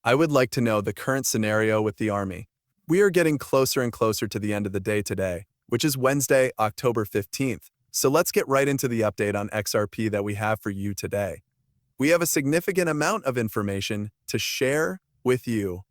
I would like to know the current scenario with the army. We are getting closer and closer to the end of the day today, which is Wednesday, October 15th. So let's get right into the update on XRP that we have for you today. We have a significant amount of information to share with you.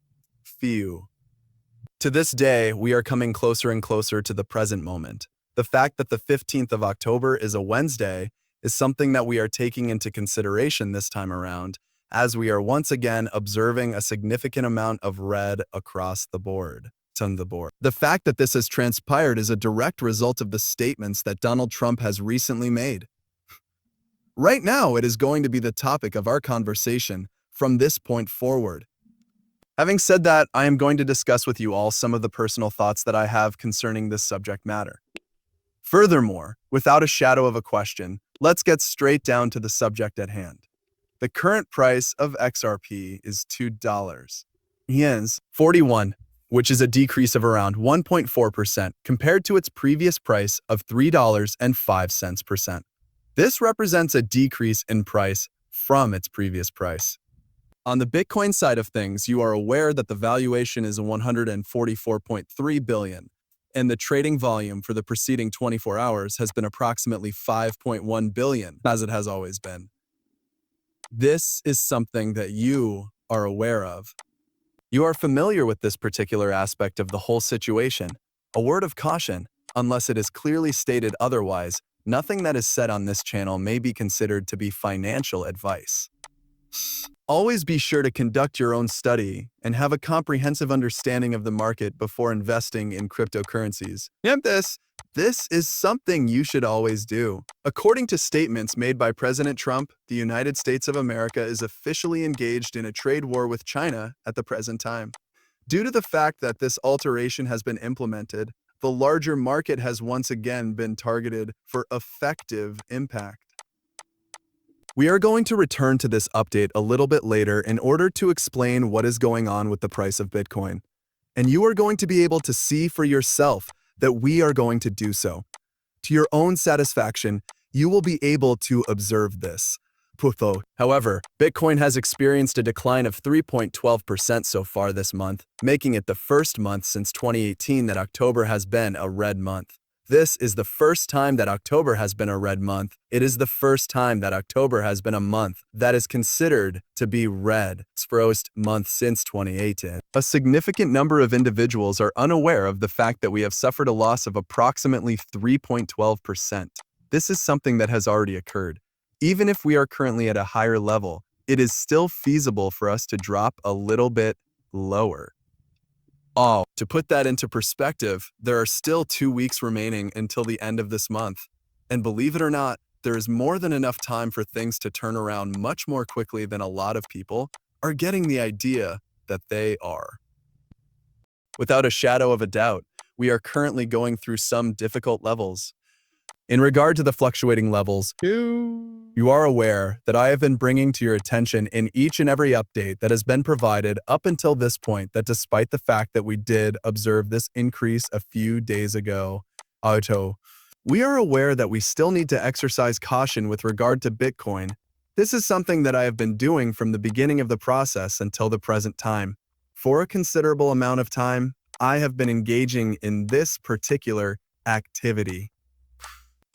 To this day, we are coming closer and closer to the present moment. The fact that the 15th of October is a Wednesday is something that we are taking into consideration this time around, as we are once again observing a significant amount of red across the board. The fact that this has transpired is a direct result of the statements that Donald Trump has recently made. Right now, it is going to be the topic of our conversation from this point forward. Having said that, I am going to discuss with you all some of the personal thoughts that I have concerning this subject matter. Furthermore, without a shadow of a question, let's get straight down to the subject at hand. The current price of XRP is $2. Yens 41, which is a decrease of around 1.4% compared to its previous price of $3.05%. This represents a decrease in price from its previous price. On the Bitcoin side of things, you are aware that the valuation is 144.3 billion, and the trading volume for the preceding 24 hours has been approximately 5.1 billion, as it has always been. This is something that you are aware of. You are familiar with this particular aspect of the whole situation. A word of caution, unless it is clearly stated otherwise, nothing that is said on this channel may be considered to be financial advice. Always be sure to conduct your own study and have a comprehensive understanding of the market before investing in cryptocurrencies. This is something you should always do. According to statements made by President Trump, the United States of America is officially engaged in a trade war with China at the present time. Due to the fact that this alteration has been implemented, the larger market has once again been targeted for effective impact. We are going to return to this update a little bit later in order to explain what is going on with the price of Bitcoin. And you are going to be able to see for yourself that we are going to do so. To your own satisfaction, you will be able to observe this. However, Bitcoin has experienced a decline of 3.12% so far this month, making it the first month since 2018 that October has been a red month. This is the first time that October has been a red month. It is the first time that October has been a month that is considered to be red. It's the first month since 2018. A significant number of individuals are unaware of the fact that we have suffered a loss of approximately 3.12%. This is something that has already occurred. Even if we are currently at a higher level, it is still feasible for us to drop a little bit lower. To put that into perspective, there are still 2 weeks remaining until the end of this month. And believe it or not, there is more than enough time for things to turn around much more quickly than a lot of people are getting the idea that they are. Without a shadow of a doubt, we are currently going through some difficult levels. In regard to the fluctuating levels, you are aware that I have been bringing to your attention in each and every update that has been provided up until this point that despite the fact that we did observe this increase a few days ago, we are aware that we still need to exercise caution with regard to Bitcoin. This is something that I have been doing from the beginning of the process until the present time. For a considerable amount of time, I have been engaging in this particular activity.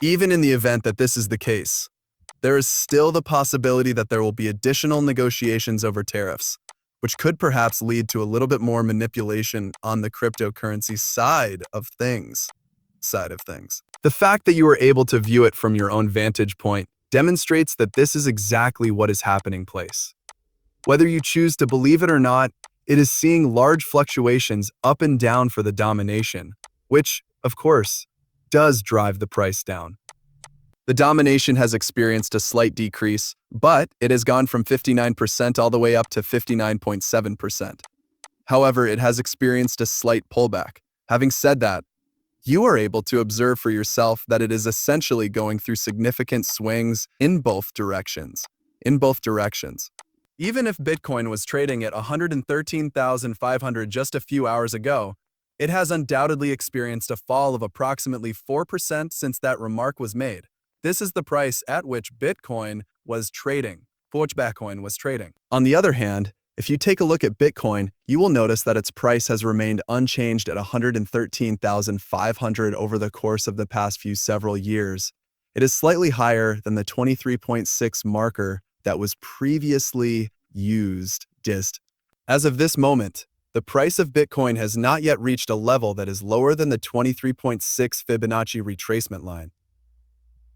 Even in the event that this is the case, there is still the possibility that there will be additional negotiations over tariffs, which could perhaps lead to a little bit more manipulation on the cryptocurrency side of things. The fact that you are able to view it from your own vantage point demonstrates that this is exactly what is happening place. Whether you choose to believe it or not, it is seeing large fluctuations up and down for the domination, which, of course, does drive the price down. The domination has experienced a slight decrease, but it has gone from 59% all the way up to 59.7%. However, it has experienced a slight pullback. Having said that, you are able to observe for yourself that it is essentially going through significant swings in both directions. Even if Bitcoin was trading at 113,500 just a few hours ago, it has undoubtedly experienced a fall of approximately 4% since that remark was made. This is the price at which Bitcoin was trading. On the other hand, If you take a look at Bitcoin, you will notice that its price has remained unchanged at 113,500 over the course of the past several years. It is slightly higher than the 23.6 marker that was previously used. As of this moment, the price of Bitcoin has not yet reached a level that is lower than the 23.6 Fibonacci retracement line.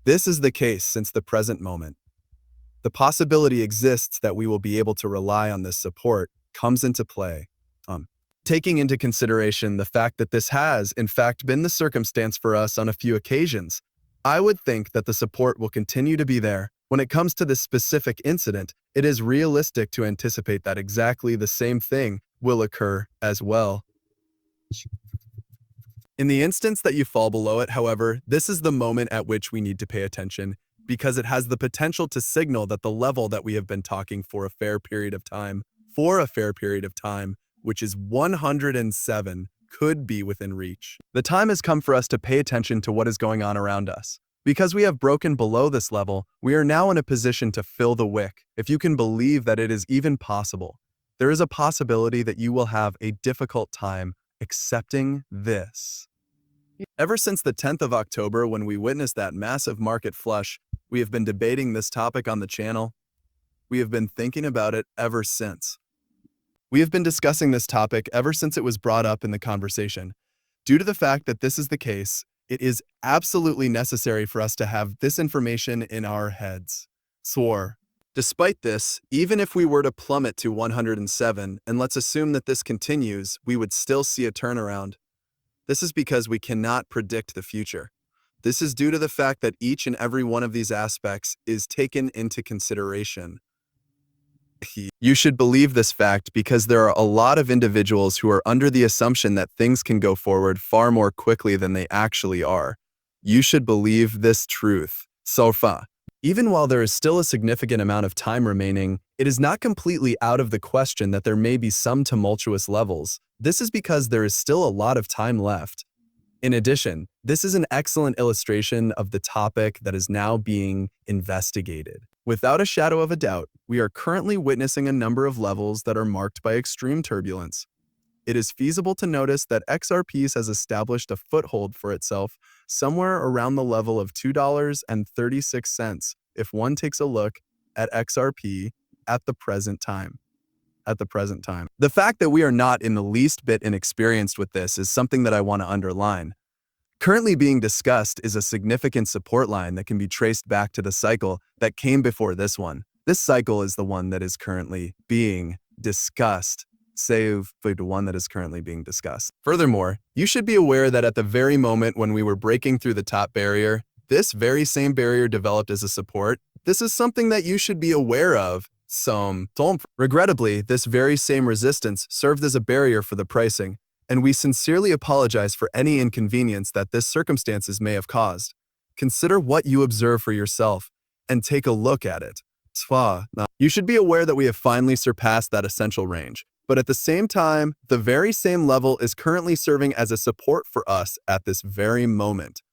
This is the case since the present moment. The possibility exists that we will be able to rely on this support comes into play. Taking into consideration the fact that this has, in fact, been the circumstance for us on a few occasions, I would think that the support will continue to be there. When it comes to this specific incident, it is realistic to anticipate that exactly the same thing will occur as well. In the instance that you fall below it, however, this is the moment at which we need to pay attention because it has the potential to signal that the level that we have been talking for a fair period of time, which is 107, could be within reach. The time has come for us to pay attention to what is going on around us. Because we have broken below this level, we are now in a position to fill the wick, if you can believe that it is even possible. There is a possibility that you will have a difficult time accepting this. Ever since the 10th of October, when we witnessed that massive market flush, we have been debating this topic on the channel. We have been thinking about it ever since. We have been discussing this topic ever since it was brought up in the conversation. Due to the fact that this is the case, it is absolutely necessary for us to have this information in our heads. Despite this, even if we were to plummet to 107, and let's assume that this continues, we would still see a turnaround. This is because we cannot predict the future. This is due to the fact that each and every one of these aspects is taken into consideration. You should believe this fact because there are a lot of individuals who are under the assumption that things can go forward far more quickly than they actually are. You should believe this truth. Even while there is still a significant amount of time remaining, it is not completely out of the question that there may be some tumultuous levels. This is because there is still a lot of time left. In addition, this is an excellent illustration of the topic that is now being investigated. Without a shadow of a doubt, we are currently witnessing a number of levels that are marked by extreme turbulence. It is feasible to notice that XRP has established a foothold for itself somewhere around the level of $2.36 if one takes a look at XRP at the present time. The fact that we are not in the least bit inexperienced with this is something that I want to underline. Currently being discussed is a significant support line that can be traced back to the cycle that came before this one. This cycle is the one that is currently being discussed. Furthermore, you should be aware that at the very moment when we were breaking through the top barrier, this very same barrier developed as a support. This is something that you should be aware of. Regrettably, this very same resistance served as a barrier for the pricing, and we sincerely apologize for any inconvenience that this circumstances may have caused. Consider what you observe for yourself and take a look at it. You should be aware that we have finally surpassed that essential range, but at the same time, the very same level is currently serving as a support for us at this very moment.